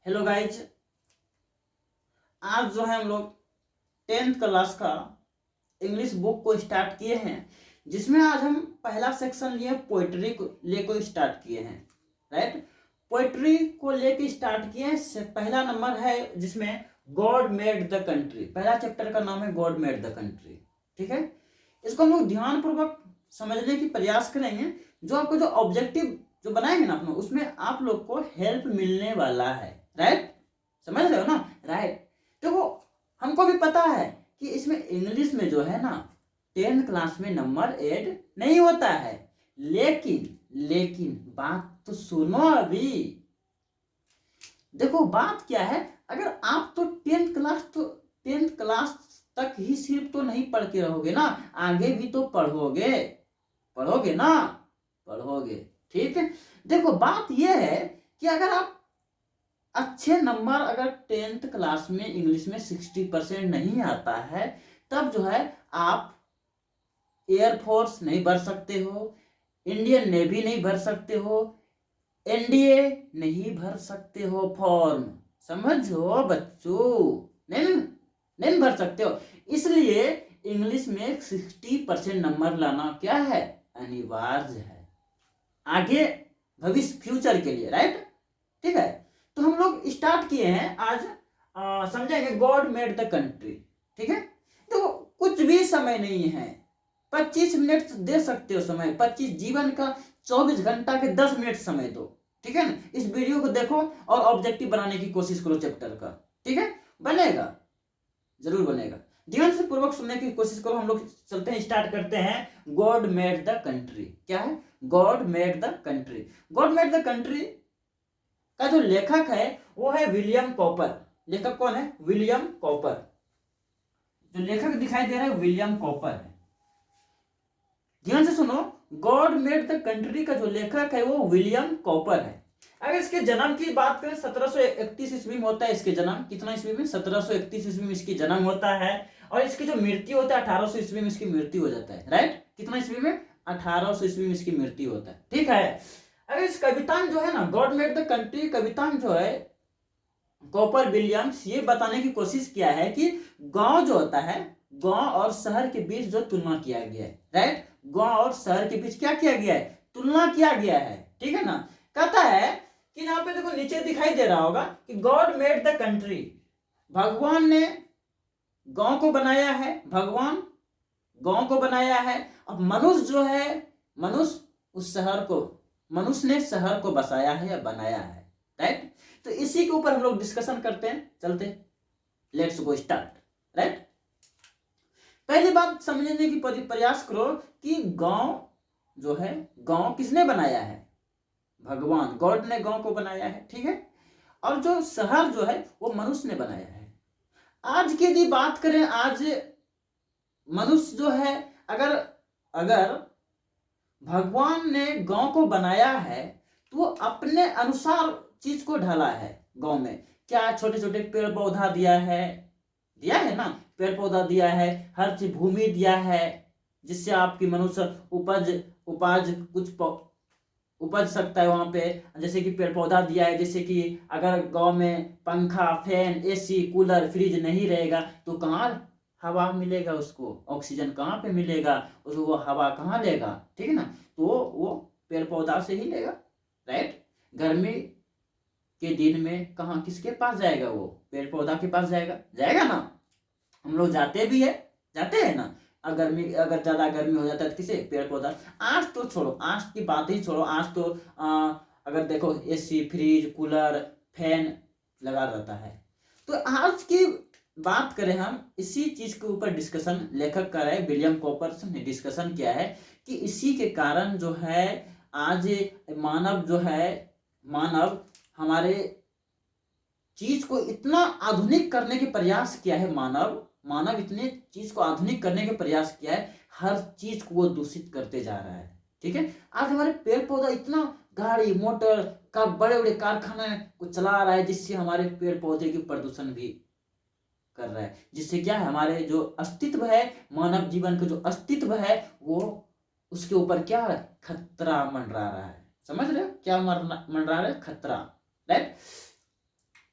Hello guys, आज जो है हम लोग 10th क्लास का इंग्लिश बुक को स्टार्ट किए हैं, जिसमें आज हम पहला सेक्शन लिए पोइट्री को लेकर स्टार्ट किए हैं। राइट, पोइट्री को लेकर स्टार्ट किए हैं। पहला नंबर है जिसमें गॉड मेड द कंट्री। पहला चैप्टर का नाम है गॉड मेड द कंट्री। ठीक है, इसको हम लोग ध्यानपूर्वक समझने की प्रयास करेंगे। जो आपको जो ऑब्जेक्टिव जो बनाएंगे ना अपना, उसमें आप लोग को हेल्प मिलने वाला है। राइट, समझ रहे हो ना। राइट, देखो हमको भी पता है कि इसमें इंग्लिश में जो है ना 10th क्लास में नंबर ऐड नहीं होता है, लेकिन बात तो सुनो। अभी देखो बात क्या है, अगर आप तो 10th क्लास तक ही सिर्फ तो नहीं पढ़ के रहोगे ना, आगे भी तो पढ़ोगे ना, पढ़ोगे। ठीक है, देखो बात यह है कि अगर आप अच्छे नंबर, अगर 10th क्लास में इंग्लिश में 60% नहीं आता है, तब जो है आप एयरफोर्स नहीं भर सकते हो, इंडियन नेवी नहीं भर सकते हो, एनडीए नहीं भर सकते हो फॉर्म। समझो बच्चों, नहीं भर सकते हो। इसलिए इंग्लिश में 60% नंबर लाना क्या है, अनिवार्य है आगे भविष्य फ्यूचर के लिए। राइट, ठीक है, तो हम लोग स्टार्ट किए हैं आज। समझेंगे गॉड मेड द कंट्री। ठीक है, तो कुछ भी समय नहीं है, 25 मिनट दे सकते हो समय। 25 जीवन का 24 घंटा के 10 मिनट समय दो। ठीक है ना, इस वीडियो को देखो और ऑब्जेक्टिव बनाने की कोशिश करो चैप्टर का। ठीक है, बनेगा, जरूर बनेगा। ध्यान से पूर्वक सुनने की कोशिश करो। हम लोग चलते हैं, स्टार्ट करते हैं। गॉड मेड द कंट्री क्या है? God made the country. God made the country का जो लेखक है वो है विलियम कॉपर। लेखक कौन है? William copper. जो लेखक दिखाई दे रहा है विलियम कॉपर है। ध्यान से सुनो, गॉड मेड द कंट्री का जो लेखक है वो विलियम कॉपर है। अगर इसके जन्म की बात करें, 1731 ईस्वी में होता है इसके जन्म। कितना ईस्वी में? 1731 ईस्वी में इसकी जन्म होता है, और इसकी जो मृत्यु होता है 1800 ईस्वी में इसकी मृत्यु हो जाता है। राइट, कितना ईस्वी में? 1800 ईस्वी में इसकी मृत्यु होता है। ठीक है, अगर इस कवितान जो है ना, गॉड मेड द कंट्री कवितान जो है, कॉपर विलियम्स ये बताने की कोशिश किया है कि गांव जो होता है, गांव और शहर के बीच जो तुलना किया गया है। राइट, गांव और शहर के बीच क्या किया गया है? तुलना किया गया है। ठीक है ना, कहता है कि यहाँ पे देखो नीचे दिखाई दे रहा होगा कि गॉड मेड द कंट्री। भगवान ने गांव को बनाया है, भगवान गांव को बनाया है। अब मनुष्य जो है, मनुष्य उस शहर को, मनुष्य ने शहर को बसाया है या बनाया है। राइट, तो इसी के ऊपर हम लोग डिस्कशन करते हैं। चलते, लेट्स गो स्टार्ट। राइट, पहली बात समझने की प्रयास करो कि गांव जो है, गांव किसने बनाया है? भगवान, गॉड ने गांव को बनाया है। ठीक है, और जो शहर जो है वो मनुष्य ने बनाया है। आज की यदि बात करें, आज मनुष्य जो है, अगर अगर भगवान ने गांव को बनाया है तो वो अपने अनुसार चीज को ढाला है। गांव में क्या छोटे छोटे पेड़ पौधा दिया है ना, पेड़ पौधा दिया है, हर चीज भूमि दिया है, जिससे आपकी मनुष्य उपज कुछ उपज सकता है वहां पे। जैसे कि पेड़ पौधा दिया है, जैसे कि अगर गांव में पंखा, फैन, एसी, कूलर, फ्रिज नहीं रहेगा तो कहाँ हवा मिलेगा उसको? ऑक्सीजन कहाँ पे मिलेगा उसको? वो हवा कहाँ लेगा? ठीक है ना, तो वो पेड़ पौधा से ही लेगा। राइट, गर्मी के दिन में कहाँ किसके पास जाएगा? वो पेड़ पौधा के पास जाएगा ना। हम लोग जाते हैं ना। अगर ज्यादा गर्मी हो जाता है तो किसे? पेड़ पौधा। आज तो छोड़ो, आज की बात ही छोड़ो। आज तो अगर देखो एसी, फ्रिज, कूलर, फैन लगा रहता है। तो आज की बात करें, हम इसी चीज के ऊपर डिस्कशन लेखक कर रहे हैं, विलियम कॉपर ने डिस्कशन किया है कि इसी के कारण जो है आज मानव हमारे चीज को इतना आधुनिक करने के प्रयास किया है। मानव इतने चीज को आधुनिक करने के प्रयास किया है, हर चीज को वो दूषित करते जा रहा है। ठीक है, आज हमारे पेड़ पौधा इतना गाड़ी मोटर का बड़े बड़े कारखाने को चला रहा है, जिससे हमारे पेड़ पौधे की प्रदूषण भी कर रहा है, जिससे क्या है, हमारे जो अस्तित्व है, मानव जीवन का जो अस्तित्व है, वो उसके ऊपर क्या है? खतरा मंडरा रहा है। समझ रहे हो क्या मंडरा रहा है? खतरा। राइट,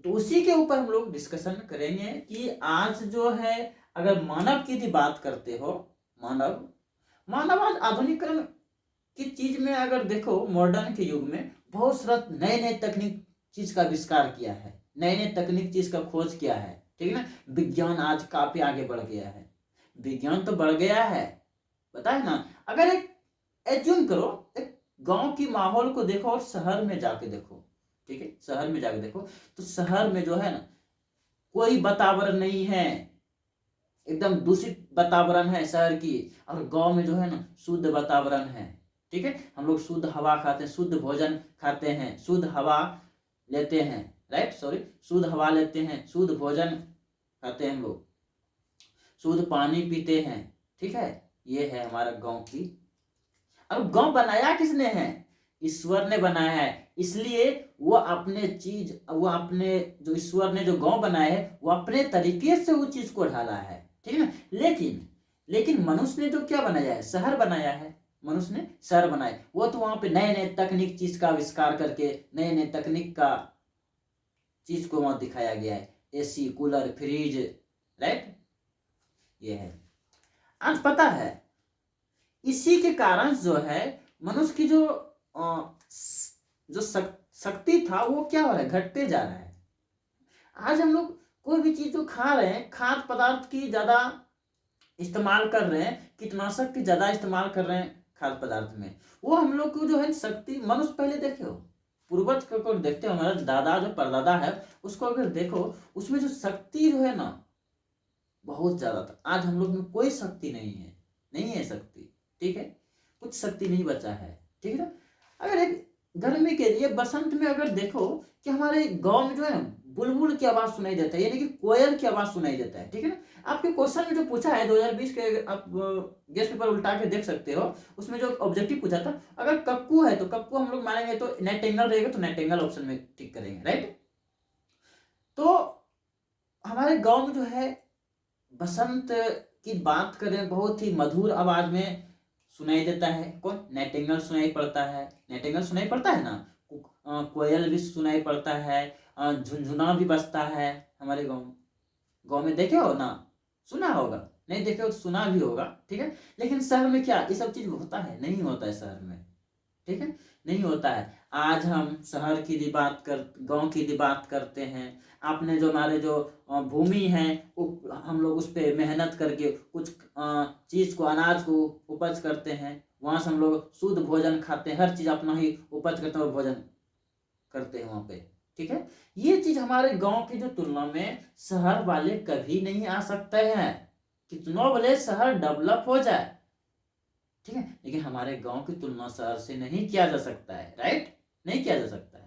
तो उसी के ऊपर हम लोग डिस्कशन करेंगे कि आज जो है, अगर मानव की यदि बात करते हो, मानव मानव आज आधुनिकरण की चीज में अगर देखो, मॉडर्न के युग में बहुत सारा नए नए तकनीक चीज का आविष्कार किया है, नए नए तकनीक चीज का खोज किया है, ठीक है ना। विज्ञान आज काफी आगे बढ़ गया है, विज्ञान तो बढ़ गया है, पता है ना। अगर एक एज्यूम करो, एक गांव की माहौल को देखो और शहर में जाके देखो, ठीक है, शहर में जाके देखो, तो शहर में जो है ना, कोई वातावरण नहीं है, एकदम दूषित वातावरण है शहर की, और गांव में जो है ना शुद्ध वातावरण है, ठीक है। हम लोग शुद्ध हवा खाते हैं, शुद्ध भोजन खाते हैं, शुद्ध हवा लेते हैं, राइट, सॉरी, शुद्ध हवा लेते हैं, शुद्ध भोजन खाते हैं हम लोग, शुद्ध पानी पीते हैं, ठीक है। ये है हमारा गांव की। अब गांव बनाया किसने है? ईश्वर ने बनाया है, इसलिए वो अपने चीज, वो अपने जो ईश्वर ने जो गांव बनाया है, वो अपने तरीके से उस चीज को ढाला है, ठीक है ना। लेकिन मनुष्य ने जो क्या बनाया है? शहर बनाया है, मनुष्य ने शहर बनाए, वो तो वहां पे नए नए तकनीक चीज का आविष्कार करके नए नए तकनीक का चीज को वहां दिखाया गया है, एसी, कूलर, फ्रिज, राइट। ये है, आज पता है, इसी के कारण जो है मनुष्य की जो शक्ति था वो क्या हो रहा है? घटते जा रहा है। आज हम लोग कोई भी चीज जो खा रहे हैं, खाद्य पदार्थ की ज्यादा इस्तेमाल कर रहे हैं, कीटनाशक की ज्यादा इस्तेमाल कर रहे हैं खाद्य पदार्थ में, वो हम लोग को जो है शक्ति, मनुष्य पहले देखे हो, पूर्वज को देखते हो, हमारा दादा जो परदादा है उसको अगर देखो, उसमें जो शक्ति जो है ना बहुत ज्यादा था। आज हम लोग में कोई शक्ति नहीं है, नहीं है शक्ति, ठीक है, कुछ शक्ति नहीं बचा है, ठीक है ना। अगर एक गर्मी के लिए बसंत में अगर देखो कि हमारे गांव में जो है ना बुलबुल की आवाज सुनाई देता है, यानी कि कोयल की आवाज सुनाई देता है, ठीक है ना। आपके क्वेश्चन में जो पूछा है 2020 के, आप गेस्ट पेपर उल्टा के देख सकते हो, उसमें जो ऑब्जेक्टिव पूछा था, अगर कक्कू है तो कक्कू हम लोग मानेंगे, तो नेट एंगल रहेगा तो नेट एंगल ऑप्शन में टिक करेंगे, राइट। तो हमारे गांव में जो है बसंत की बात करें, बहुत ही मधुर आवाज में सुनाई देता है, कौन? नाइटिंगेल सुनाई पड़ता है, नाइटिंगेल सुनाई पड़ता है ना, कोयल भी सुनाई पड़ता है, झुनझुना भी बजता है हमारे गांव में, देखे हो ना, सुना होगा, नहीं देखे हो तो सुना भी होगा, ठीक है। लेकिन शहर में क्या ये सब चीज होता है? नहीं होता है शहर में, ठीक है, नहीं होता है। आज हम शहर की भी बात कर, गांव की भी बात करते हैं, आपने जो हमारे जो भूमि है, हम लोग उस पर मेहनत करके कुछ चीज को, अनाज को उपज करते हैं, वहां से हम लोग शुद्ध भोजन खाते हैं, हर चीज अपना ही उपज करते हैं और भोजन करते हैं वहां पे, ठीक है। ये चीज हमारे गांव की जो तुलना में शहर वाले कभी नहीं आ सकते हैं, कितना भले शहर डेवलप हो जाए, ठीक है, लेकिन हमारे गांव की तुलना शहर से नहीं किया जा सकता है, राइट, नहीं किया जा सकता है।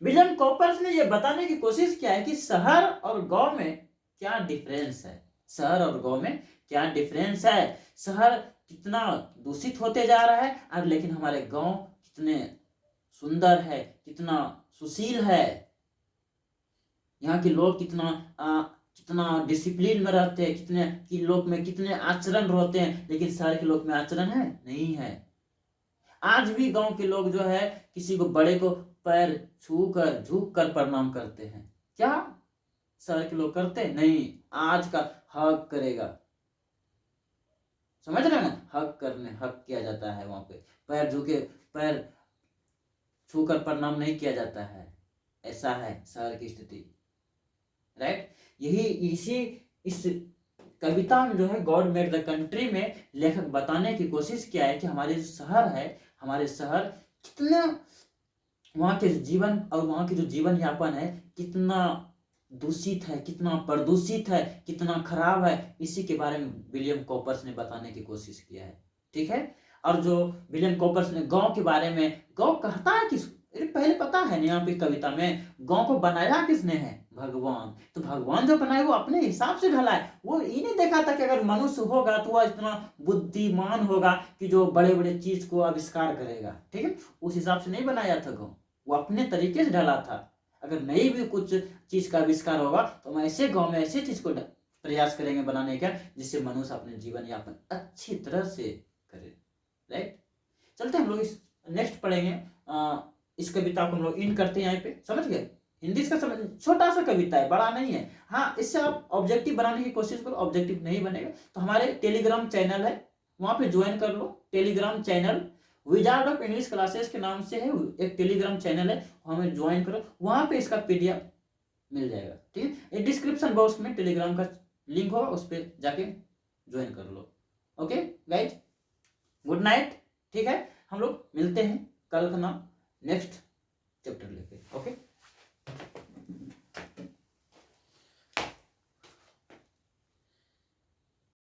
विलियम कॉपर्स ने यह बताने की कोशिश किया है कि शहर और गांव में क्या डिफरेंस है, शहर और गांव में क्या डिफरेंस है, शहर कितना दूषित होते जा रहा है, और लेकिन हमारे गांव कितने सुंदर है, कितना सुशील है, यहाँ के लोग कितना डिसिप्लिन में रहते हैं, कितने कि लोग में कितने आचरण रहते हैं, लेकिन शहर के लोग में आचरण है नहीं है। आज भी गांव के लोग जो है किसी को, बड़े को पैर छू कर, झुक कर प्रणाम करते हैं, क्या शहर के लोग करते नहीं? आज का हक करेगा, समझ रहे हैं ना, हक किया जाता है, वहां पे पैर झुके, पैर छू कर प्रणाम नहीं किया जाता है, ऐसा है शहर की स्थिति, राइट। यही इस कविता में जो है गॉड मेड द कंट्री में लेखक बताने की कोशिश किया है कि हमारे जो शहर है, हमारे शहर कितना, वहाँ के जीवन और वहाँ की जो जीवन यापन है कितना दूषित है, कितना प्रदूषित है, कितना खराब है, इसी के बारे में विलियम कॉपर्स ने बताने की कोशिश किया है, ठीक है। और जो विलियम कॉपर्स ने गांव के बारे में, गांव कहता है किस, पहले पता है ना, यहाँ पे कविता में गांव को बनाया किसने है? भगवान। तो भगवान जो बनाए वो अपने हिसाब से ढला है, वो ये नहीं देखा था कि अगर मनुष्य होगा तो वह इतना बुद्धिमान होगा कि जो बड़े बड़े चीज को आविष्कार करेगा, ठीक है, उस हिसाब से नहीं बनाया था गाँव, वो अपने तरीके से ढला था। अगर नहीं भी कुछ चीज का आविष्कार होगा तो हम ऐसे गांव में ऐसे चीज को प्रयास करेंगे बनाने का जिससे मनुष्य अपने जीवन यापन अच्छी तरह से करे, राइट। चलते हम लोग इस नेक्स्ट पढ़ेंगे, इस कविता को हम लोग इन करते हैं, यहाँ पे समझ गए, हिंदी इसका समझ, छोटा सा कविता है, बड़ा नहीं है। हाँ, इससे आप ऑब्जेक्टिव बनाने की कोशिश करो, ऑब्जेक्टिव नहीं बनेगा तो हमारे टेलीग्राम चैनल है, वहां पे ज्वाइन कर लो। Telegram channel wizard of English classes के नाम से है, एक टेलीग्राम चैनल है, हमें ज्वाइन करो, वहां पे इसका पीडीएफ मिल जाएगा। ठीक है, डिस्क्रिप्शन बॉक्स में टेलीग्राम का लिंक होगा, उस पर जाके ज्वाइन कर लो। Okay guys, good night. ठीक है, हम लोग मिलते हैं कल का नाम नेक्स्ट चैप्टर लेके। ओके।